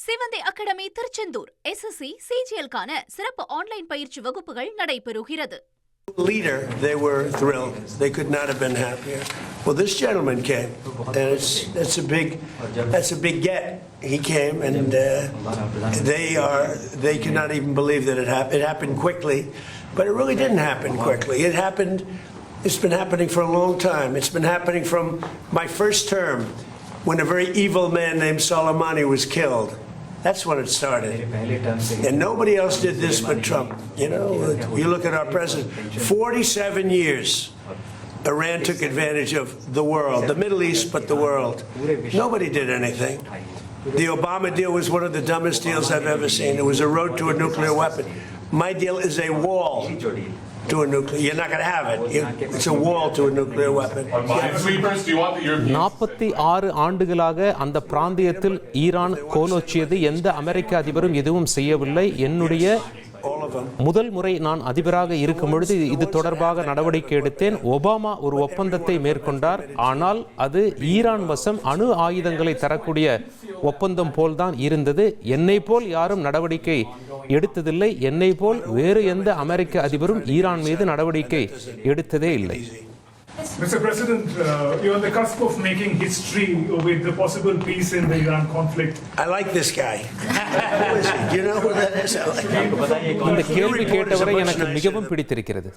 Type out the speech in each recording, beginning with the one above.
சிவந்தி academy Tiruchendur SSC CGL-க்கான சிறப்பு online பயிற்சி வகுப்புகள் நடைபெறுகிறது. Leader, they were thrilled. They could not have been happier. Well, this gentleman came, and that's a big get. He came, and they could not even believe that it happened. It happened quickly, but it really didn't happen quickly. It's been happening for a long time. It's been happening from my first term, when a very evil man named Soleimani was killed. That's when it started. And nobody else did this but Trump. You know, you look at our president, 47 years, Iran took advantage of the world, the Middle East, but the world. Nobody did anything. The Obama deal was one of the dumbest deals I've ever seen. It was a road to a nuclear weapon. My deal is a wall to a nuclear. You're not going to have it. It's a wall to a nuclear weapon. 46 ஆண்டுகளாக அந்த பிராந்தியத்தில் Iran கோலோச்சியது எந்த அமெரிக்க அதிபரும் எதுவும் செய்யவில்லை. என்னுடைய முதல் முறை நான் அதிபராக இருக்கும் பொழுது இது தொடர்பாக நடவடிக்கை எடுத்தேன். ஒபாமா ஒரு ஒப்பந்தத்தை மேற்கொண்டார். ஆனால் அது ஈரான் வசம் அணு ஆயுதங்களை தரக்கூடிய ஒப்பந்தம் போல்தான் இருந்தது. என்னை போல் யாரும் நடவடிக்கை எடுத்ததில்லை. என்னை போல் வேறு எந்த அமெரிக்க அதிபரும் ஈரான் மீது நடவடிக்கை எடுத்ததே இல்லை. Mr. President, you're on the cusp of making history with the possible peace in the Iran conflict. I like this guy. You know who that is? இந்த கேள்வி கேட்டவரை எனக்கு மிகவும் பிடித்திருக்கிறது.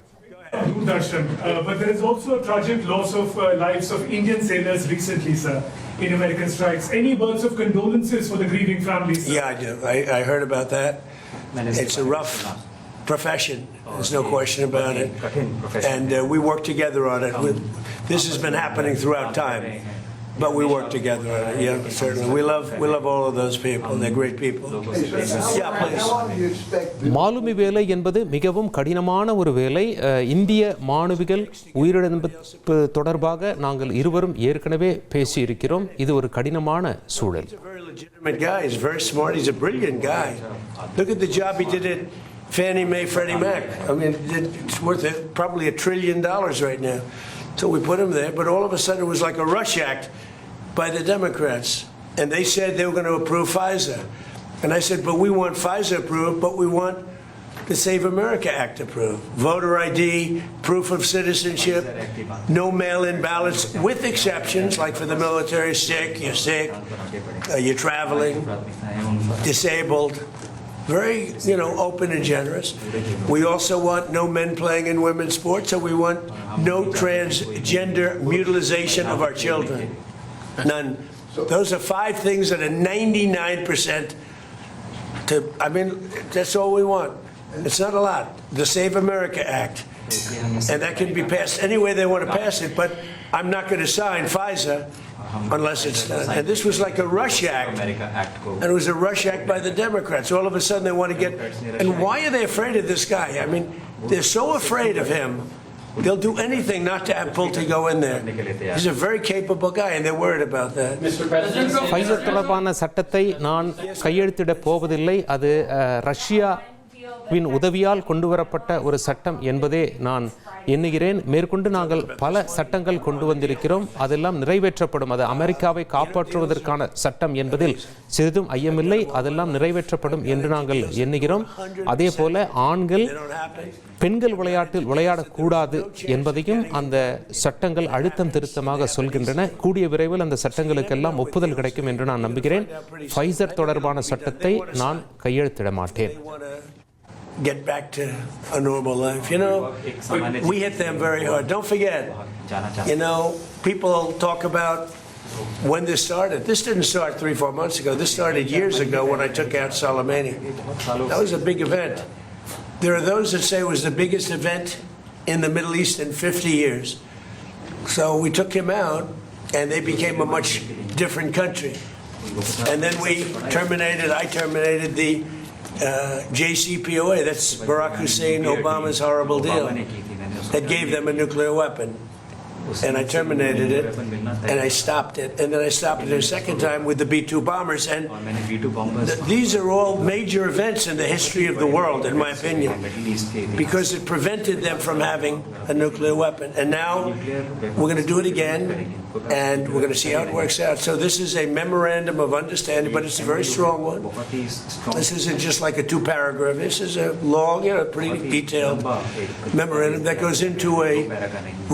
But there is also a tragic loss of lives of Indian sailors recently, sir, in American strikes. Any words of condolences for the grieving families? Yeah, I do. I heard about that. It's a rough profession. There's no question about it. And we work together on it. This has been happening throughout time, but we work together on it. Yeah, certainly. We love all of those people. They're great people. Yeah, please. மாலுமி வேலை என்பது மிகவும் கடினமான ஒரு வேலை. இந்திய மாணவிகள் உயிரிழப்பு தொடர்பாக நாங்கள் இருவரும் ஏற்கனவே பேசி இருக்கிறோம். இது ஒரு கடினமான சூழல். He's a very legitimate guy. He's very smart. He's a brilliant guy. Look at the job he did at Fannie Mae, Freddie Mac. I mean, it's worth probably $1 trillion right now. So we put him there, but all of a sudden it was like a rush act by the Democrats. And they said they were going to approve FISA. And I said, but we want FISA approved, but we want the Save America Act approved. Voter ID, proof of citizenship, no mail-in ballots, with exceptions, like for the military, you're sick, you're traveling, disabled. Very, open and generous. We also want no men playing in women's sports, so we want no transgender mutilization of our children. None. Those are 5 things that are 99% that's all we want. It's not a lot. The Save America Act. And that can be passed any way they want to pass it, but I'm not going to sign FISA unless it's done. And this was like a rush act. And it was a rush act by the Democrats. All of a sudden they want to get... And why are they afraid of this guy? I mean, they're so afraid of him, they'll do anything not to have Pulte go in there. He's a very capable guy, and they're worried about that. FISA தொடர்பான சட்டத்தை நான் கையெழுத்திடப் போவதில்லை. அது ரஷ்யாவின் உதவியால் கொண்டு வரப்பட்ட ஒரு சட்டம் என்பதே நான் எண்ணுகிறேன். மேற்கொண்டு நாங்கள் பல சட்டங்கள் கொண்டு வந்திருக்கிறோம். அதெல்லாம் நிறைவேற்றப்படும். அது அமெரிக்காவை காப்பாற்றுவதற்கான சட்டம் என்பதில் சிறிதும் ஐயமில்லை. அதெல்லாம் நிறைவேற்றப்படும் என்று நாங்கள் எண்ணுகிறோம். அதே போல ஆண்கள் பெண்கள் விளையாட்டில் விளையாடக்கூடாது என்பதையும் அந்த சட்டங்கள் அழுத்தம் திருத்தமாக சொல்கின்றன. கூடிய விரைவில் அந்த சட்டங்களுக்கெல்லாம் ஒப்புதல் கிடைக்கும் என்று நான் நம்புகிறேன். ஃபைசர் தொடர்பான சட்டத்தை நான் கையெழுத்திட மாட்டேன். Get back to a normal life. We hit them very hard. Don't forget, people talk about when this started. This didn't start 3-4 months ago. This started years ago when I took out Soleimani. That was a big event. There are those that say it was the biggest event in the Middle East in 50 years. So we took him out, and they became a much different country. And then I terminated the JCPOA, that's Barack Hussein Obama's horrible deal that gave them a nuclear weapon. and I terminated it, and I stopped it, and then I stopped it a second time with the B-2 bombers, and these are all major events in the history of the world, in my opinion, because it prevented them from having a nuclear weapon, and now we're going to do it again, and we're going to see how it works out. So this is a memorandum of understanding, but it's a very strong one. This isn't just like a two-paragraph. This is a long, pretty detailed memorandum that goes into a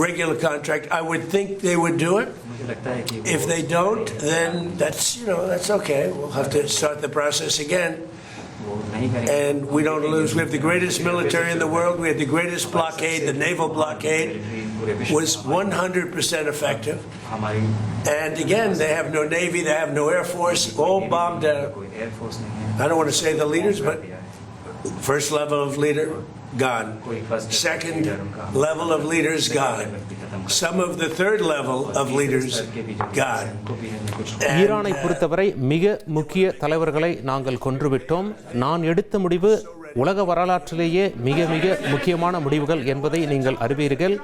regular contract. I would think they would do it. If they don't, then that's okay. We'll have to start the process again. And we don't lose. We have the greatest military in the world. We had the greatest blockade. The naval blockade was 100% effective. And again, they have no navy. They have no air force. All bombed out. I don't want to say the leaders, but first level of leader, gone. Second level of leaders, gone. Some of the third level of leaders, gone. ஈரானை பொறுத்தவரை மிக முக்கிய தலைவர்களை நாங்கள் கொன்றுவிட்டோம். நான் எடுத்த முடிவு உலக வரலாற்றிலேயே மிக மிக முக்கியமான முடிவுகள் என்பதை நீங்கள் அறிவீர்கள்.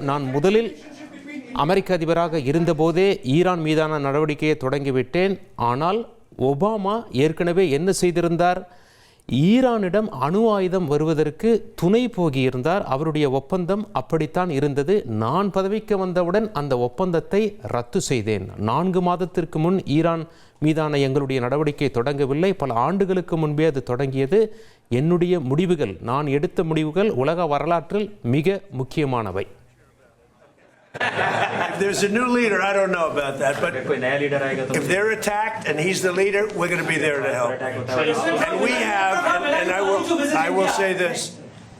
நான் முதலில் அமெரிக்க அதிபராக இருந்தபோதே ஈரான் மீதான நடவடிக்கையை தொடங்கிவிட்டேன். ஆனால் ஒபாமா ஏற்கனவே என்ன செய்திருந்தார்? ஈரானிடம் அணு ஆயுதம் வருவதற்கு துணை போகியிருந்தார். அவருடைய ஒப்பந்தம் அப்படித்தான் இருந்தது. நான் பதவிக்கு வந்தவுடன் அந்த ஒப்பந்தத்தை ரத்து செய்தேன். 4 மாதத்திற்கு முன் ஈரான் மீதான எங்களுடைய நடவடிக்கை தொடங்கவில்லை. பல ஆண்டுகளுக்கு முன்பே அது தொடங்கியது. என்னுடைய முடிவுகள், நான் எடுத்த முடிவுகள் உலக வரலாற்றில் மிக முக்கியமானவை. If there's a new leader, I don't know about that, but if they're attacked and he's the leader, we're going to be there to help. And we have, and I will say this,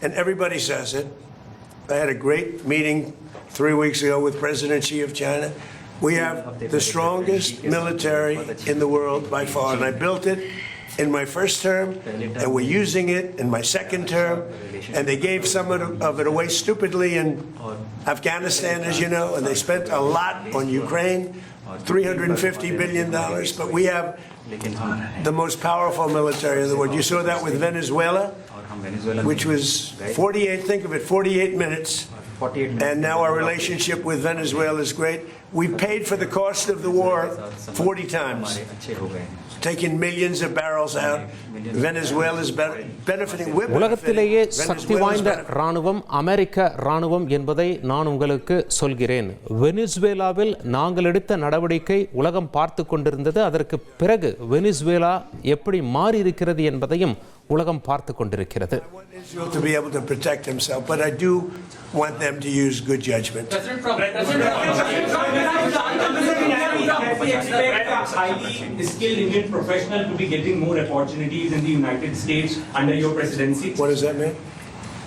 and everybody says it. I had a great meeting 3 weeks ago with President Xi of China. We have the strongest military in the world by far, and I built it in my first term, and we're using it in my second term, and they gave some of it away stupidly in Afghanistan, as you know, and they spent a lot on Ukraine, $350 billion, but we have the most powerful military in the world. You saw that with Venezuela, which was 48 minutes, and now our relationship with Venezuela is great. We paid for the cost of the war 40 times. Taking millions of barrels out. Venezuela is benefiting. உலகத்திலேயே சக்தி வாய்ந்த ராணுவம் அமெரிக்க ராணுவம் என்பதை நான் உங்களுக்கு சொல்கிறேன். வெனிசுவேலாவில் நாங்கள் எடுத்த நடவடிக்கை உலகம் பார்த்து கொண்டிருந்தது. அதற்கு பிறகு வெனிசுவேலா எப்படி மாறி இருக்கிறது என்பதையும் உலகம் பார்த்து கொண்டிருக்கிறது. To be able to protect himself, but I do want them to use good judgment. Highly skilled Indian professional to be getting more opportunities in the United States under your presidency. What does that mean?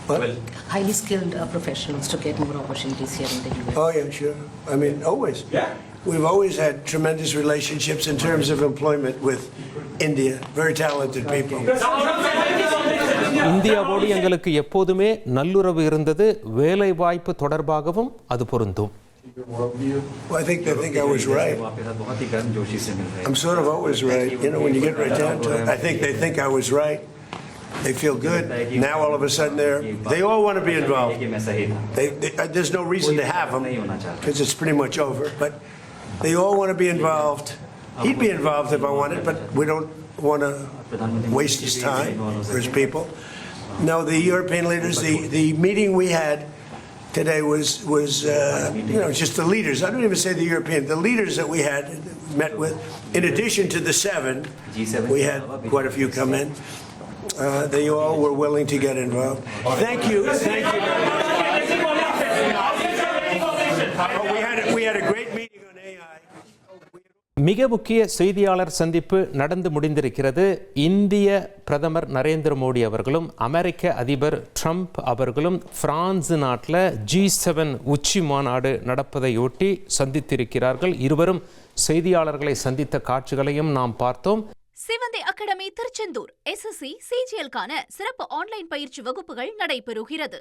What? Well, highly skilled professionals to get more opportunities here in the US. Oh yeah, sure. I mean, always. Yeah. We've always had tremendous relationships in terms of employment with India. Very talented people. இந்தியாவோடு எங்களுக்கு எப்போதுமே நல்லுறவு இருந்தது. வேலை வாய்ப்பு தொடர்பாகவும் அது பொருந்தும். Well, I think they think I was right. I'm sort of always right. When you get right down to it, I think they think I was right. They feel good. Now all of a sudden they all want to be involved. There's no reason to have them because it's pretty much over. But they all want to be involved. He'd be involved if I wanted, but we don't want to waste his time or his people. No, the European leaders, the meeting we had today was just the leaders. I don't even say the European. The leaders that we had met with, in addition to the 7, we had quite a few come in. They all were willing to get involved. Thank you. Thank you very much. We had a great meeting on AI. மிக முக்கிய செய்தியாளர் சந்திப்பு நடந்து முடிந்திருக்கிறது. இந்திய பிரதமர் நரேந்திர மோடி அவர்களும் அமெரிக்க அதிபர் ட்ரம்ப் அவர்களும் பிரான்ஸ் நாட்டில் G7 உச்சி மாநாடு நடப்பதையொட்டி சந்தித்திருக்கிறார்கள். இருவரும் செய்தியாளர்களை சந்தித்த காட்சிகளையும் நாம் பார்த்தோம். சிவந்தி அகாடமி திருச்செந்தூர் SSC CGL-க்கான சிறப்பு ஆன்லைன் பயிற்சி வகுப்புகள் நடைபெறுகிறது.